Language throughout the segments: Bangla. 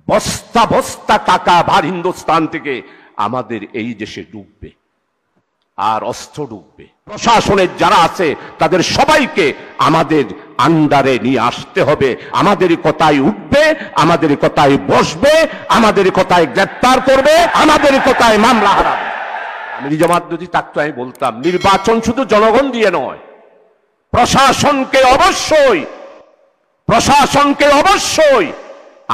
বস্তা বস্তা টাকা ভার হিন্দুস্তান থেকে আমাদের এই দেশে ঢুকবে আর অস্ত্র ঢুকবে। প্রশাসনের যারা আছে তাদের সবাইকে আমাদের আন্ডারে নিয়ে আসতে হবে। আমাদের কথায় উঠবে, আমাদের কথায় বসবে, আমাদের কথায় গ্রেফতার করবে, আমাদের কথায় মামলা হারাবে। আমি জামাত যদি থাকতো আমি বলতাম নির্বাচন শুধু জনগণ দিয়ে নয়, প্রশাসনকে অবশ্যই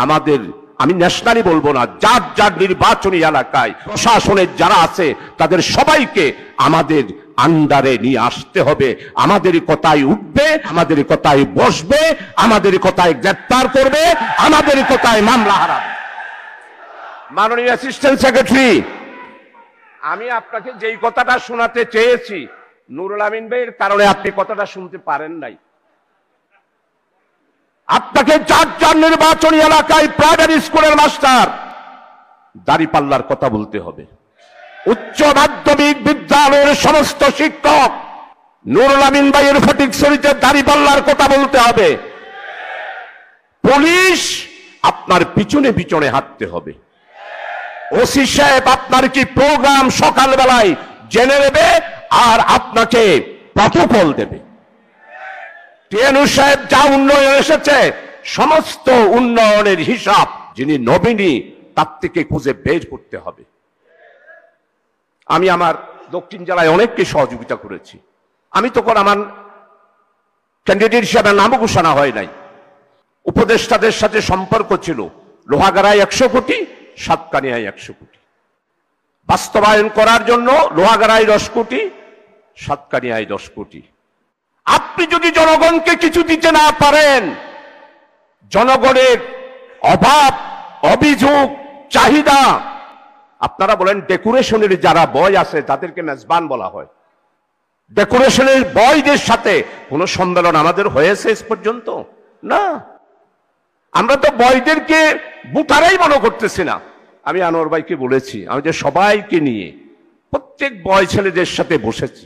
আমাদের, আমি ন্যাশনালি বলবো না, যার যার নির্বাচনী এলাকায় প্রশাসনের যারা আছে তাদের সবাইকে আমাদের আন্ডারে নিয়ে আসতে হবে। আমাদের কথায় উঠবে, আমাদের কথায় বসবে, আমাদের কথায় গ্রেফতার করবে, আমাদের কথায় মামলা হারাবে। মাননীয় অ্যাসিস্ট্যান্ট সেক্রেটারি, আমি আপনাকে যেই কথাটা শোনাতে চেয়েছি নুরুল আমিন ভাইয়ের কারণে আপনি কথাটা শুনতে পারেন নাই। আপনাকে যার যার নির্বাচনী এলাকায় প্রাইমারি স্কুলের মাস্টার দাঁড়িপাল্লার কথা বলতে হবে। উচ্চ মাধ্যমিক বিদ্যালয়ের সমস্ত শিক্ষক নুরুল আমিন ভাইয়ের ফটিকছড়িতে দাঁড়িপাল্লার কথা বলতে হবে। পুলিশ আপনার পিছনে পিছনে হাঁটতে হবে। ওসি সাহেব আপনার কি প্রোগ্রাম সকালবেলায় জেনে নেবে আর আপনাকে প্রটোকল দেবে। টিএনউ সাহেব যা উন্নয়ন এসেছে সমস্ত উন্নয়নের হিসাব যিনি নবীনী তার থেকে খুঁজে বের করতে হবে। আমি আমার দক্ষিণ জেলায় অনেককে সহযোগিতা করেছি। আমি তখন আমার ক্যান্ডিডেট হিসাবে নামও ঘোষণা হয় নাই। উপদেষ্টাদের সাথে সম্পর্ক ছিল, লোহাগাড়ায় 100 কোটি, সাতকানিয়ায় 100 কোটি বাস্তবায়ন করার জন্য, লোহাগাড়ায় 10 কোটি, সাতকানিয়ায় 10 কোটি। আপনি যদি জনগণকে কিছু দিতে না পারেন, জনগণের অভাব, অভিযোগ, চাহিদা, আপনারা বলেন ডেকোরেশনের যারা বয় আছে তাদেরকে মেজবান বলা হয়। ডেকোরেশনের বয়দের সাথে কোনো সম্মেলন আমাদের হয়েছে এস পর্যন্ত না। আমরা তো বয়দেরকে বুটারাই মনে করতেছি না। আমি আনোয়ার ভাইকে বলেছি, আমি যে সবাইকে নিয়ে প্রত্যেক বয় ছেলেদের সাথে বসেছি।